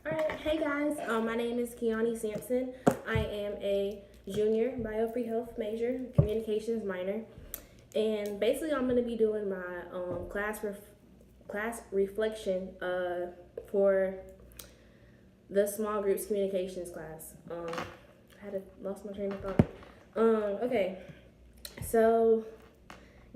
Alright, hey guys, my name is Kiani Sampson. I am a junior biofree health major, communications minor, and basically I'm going to be doing my class reflection for the small groups communications class. I had lost my train of thought. Okay, so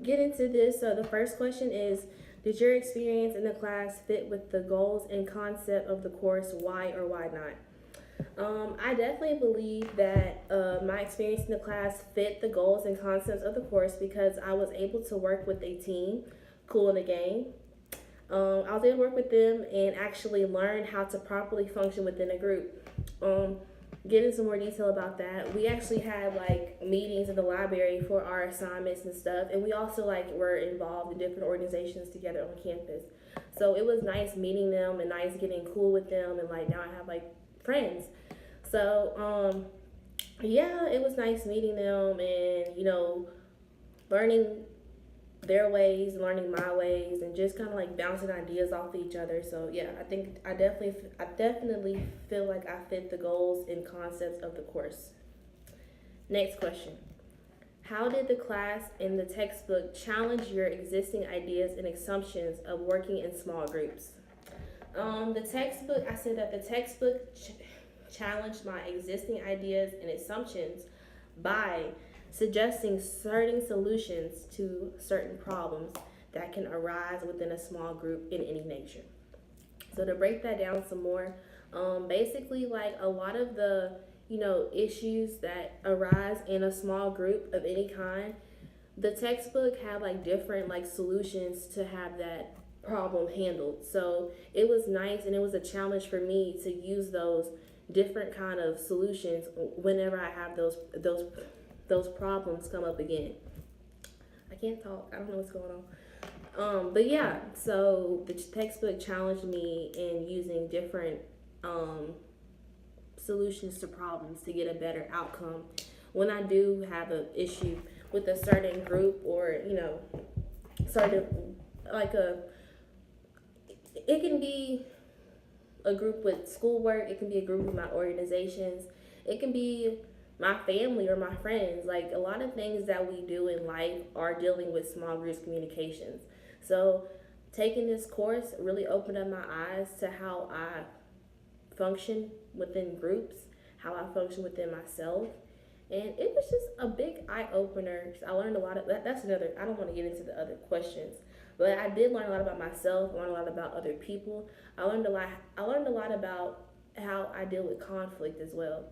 get into this. So the first question is, did your experience in the class fit with the goals and concept of the course? Why or why not? I definitely believe that my experience in the class fit the goals and concepts of the course because I was able to work with a team, Cool in the Game. I was able to work with them and actually learn how to properly function within a group. Get into some more detail about that. We actually had like meetings in the library for our assignments and stuff, and we also like were involved in different organizations together on campus. So it was nice meeting them and nice getting cool with them, and like now I have like friends. So yeah, it was nice meeting them and learning their ways, learning my ways, and just kind of like bouncing ideas off each other. So yeah, I definitely feel like I fit the goals and concepts of the course. Next question. How did the class and the textbook challenge your existing ideas and assumptions of working in small groups? The textbook, I said that the textbook challenged my existing ideas and assumptions by suggesting certain solutions to certain problems that can arise within a small group in any nature. So to break that down some more, basically like a lot of the issues that arise in a small group of any kind, the textbook had like different like solutions to have that problem handled. So it was nice and it was a challenge for me to use those different kind of solutions whenever I have those problems come up again. I can't talk. I don't know what's going on. But yeah, so the textbook challenged me in using different solutions to problems to get a better outcome when I do have an issue with a certain group or certain like a it can be a group with schoolwork, it can be a group with my organizations, it can be my family or my friends. Like a lot of things that we do in life are dealing with small groups communications. So taking this course really opened up my eyes to how I function within groups, how I function within myself. And it was just a big eye opener. I learned a lot of that. That's another, I don't want to get into the other questions, but I did learn a lot about myself, learn a lot about other people. I learned a lot about how I deal with conflict as well.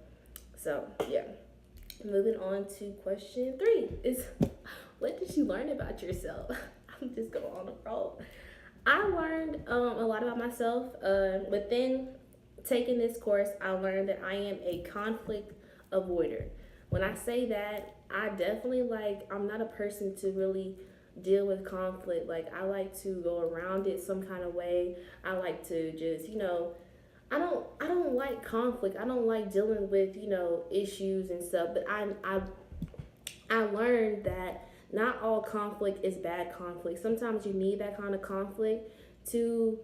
So, yeah. Moving on to question 3 is, what did you learn about yourself? I'm just going on a roll. I learned a lot about myself. Within taking this course, I learned that I am a conflict avoider. When I say that, I definitely I'm not a person to really deal with conflict. Like, I like to go around it some kind of way. I like to just, I don't like conflict. I don't like dealing with, issues and stuff, but I learned that not all conflict is bad conflict. Sometimes you need that kind of conflict to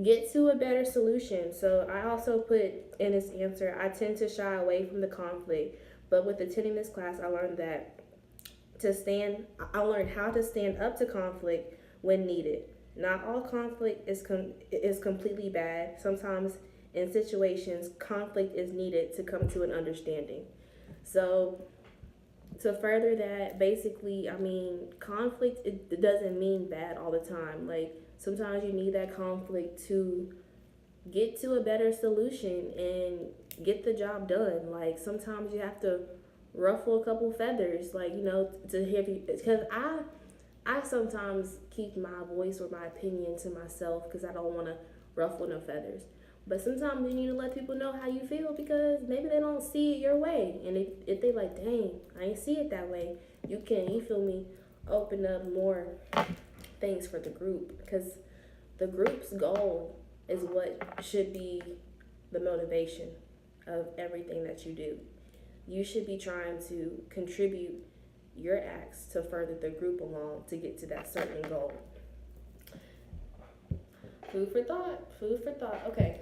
get to a better solution. So I also put in this answer, I tend to shy away from the conflict. But with attending this class, I learned how to stand up to conflict when needed. Not all conflict is completely bad. Sometimes in situations, conflict is needed to come to an understanding. So to further that, basically, I mean, conflict, it doesn't mean bad all the time. Like, sometimes you need that conflict to get to a better solution and get the job done. Like, sometimes you have to ruffle a couple feathers, like, to hear you, because I sometimes keep my voice or my opinion to myself because I don't want to ruffle no feathers. But sometimes you need to let people know how you feel because maybe they don't see it your way. And if they like, dang, I ain't see it that way, you feel me, open up more things for the group. Because the group's goal is what should be the motivation of everything that you do. You should be trying to contribute your acts to further the group along to get to that certain goal. Food for thought. Food for thought. Okay.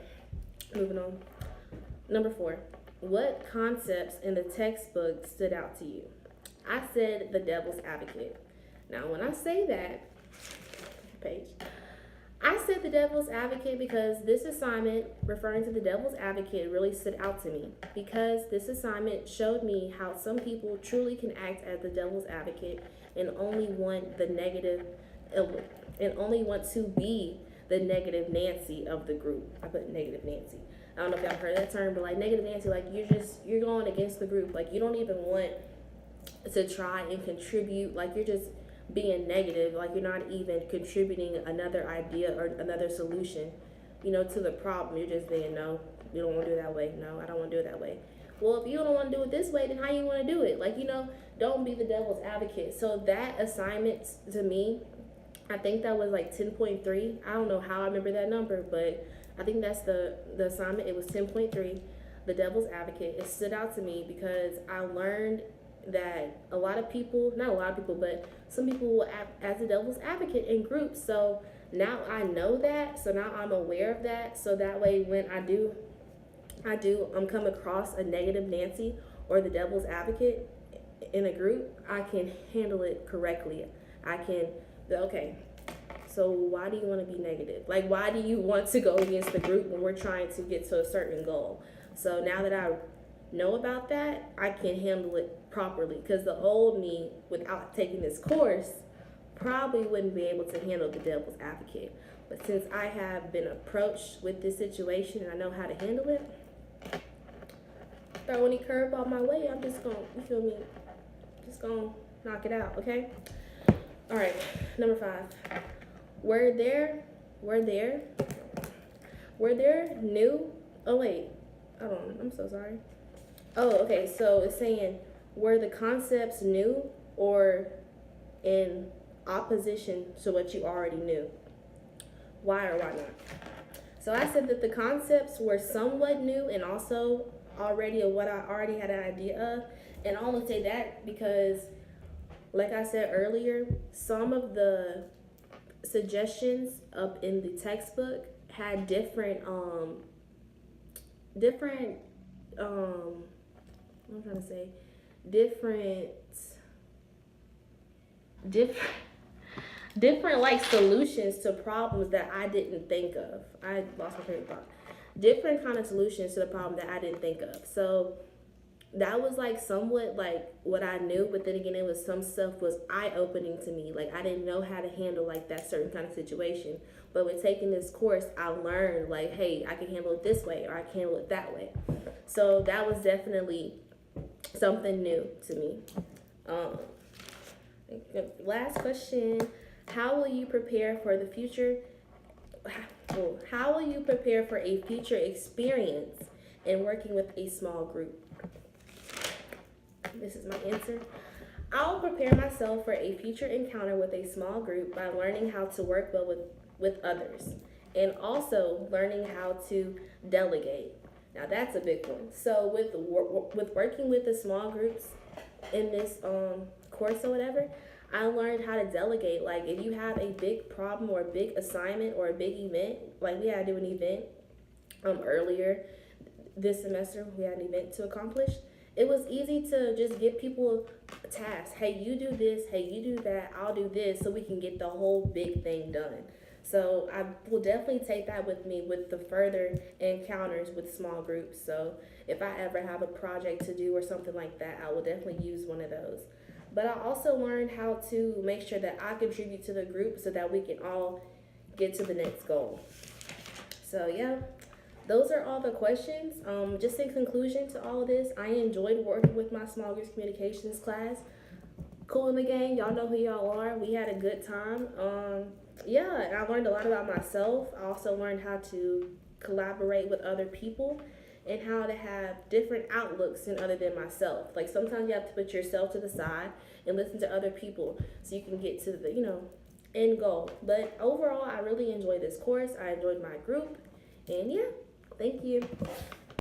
moving on. Number 4, what concepts in the textbook stood out to you? I said the devil's advocate. Now, when I say that, page, I said the devil's advocate because this assignment, referring to the devil's advocate, really stood out to me because this assignment showed me how some people truly can act as the devil's advocate and only want the negative, and only want to be the negative Nancy of the group. I put negative Nancy. I don't know if y'all heard that term, but like negative Nancy, like you're going against the group. Like you don't even want to try and contribute. Like you're just being negative. Like you're not even contributing another idea or another solution, to the problem. You're just saying, no, you don't want to do it that way. No, I don't want to do it that way. Well, if you don't want to do it this way, then how you want to do it? Like, don't be the devil's advocate. So that assignment to me, I think that was like 10.3. I don't know how I remember that number, but I think that's the assignment. It was 10.3, the devil's advocate. It stood out to me because I learned that a lot of people, not a lot of people, but some people will act as a devil's advocate in groups. So now I know that. So now I'm aware of that. So that way when I do come across a negative Nancy or the devil's advocate in a group, I can handle it correctly. I can be, okay, so why do you want to be negative? Like, why do you want to go against the group when we're trying to get to a certain goal? So now that I know about that, I can handle it properly, because the old me, without taking this course, probably wouldn't be able to handle the devil's advocate. But since I have been approached with this situation and I know how to handle it, throw any curveball my way, I'm just gonna, you feel me, just gonna knock it out, okay? All right, number 5. Were there new, oh wait, hold on, I'm so sorry. Oh, okay, so it's saying, were the concepts new or in opposition to what you already knew? Why or why not? So I said that the concepts were somewhat new and also already of what I already had an idea of. And I only say that because, like I said earlier, some of the suggestions up in the textbook had different different like solutions to problems that I didn't think of. I lost my train of thought. Different kind of solutions to the problem that I didn't think of. So that was like somewhat like what I knew, but then again, it was some stuff was eye-opening to me. Like I didn't know how to handle like that certain kind of situation. But with taking this course, I learned like, hey, I can handle it this way or I can handle it that way. So that was definitely something new to me. Last question. How will you prepare for the future? How will you prepare for a future experience in working with a small group? This is my answer. I'll prepare myself for a future encounter with a small group by learning how to work well with others and also learning how to delegate. Now that's a big one. So with working with the small groups in this course or whatever, I learned how to delegate. Like if you have a big problem or a big assignment or a big event, like we had to do an event earlier this semester, we had an event to accomplish. It was easy to just give people tasks. Hey, you do this. Hey, you do that. I'll do this, so we can get the whole big thing done. So I will definitely take that with me with the further encounters with small groups. So if I ever have a project to do or something like that, I will definitely use one of those. But I also learned how to make sure that I contribute to the group so that we can all get to the next goal. So yeah, those are all the questions. Just in conclusion to all of this, I enjoyed working with my small groups communications class. Cool in the gang, y'all know who y'all are. We had a good time. Yeah, and I learned a lot about myself. I also learned how to collaborate with other people and how to have different outlooks in other than myself. Like sometimes you have to put yourself to the side and listen to other people so you can get to the, end goal. But overall, I really enjoyed this course. I enjoyed my group. And yeah, thank you.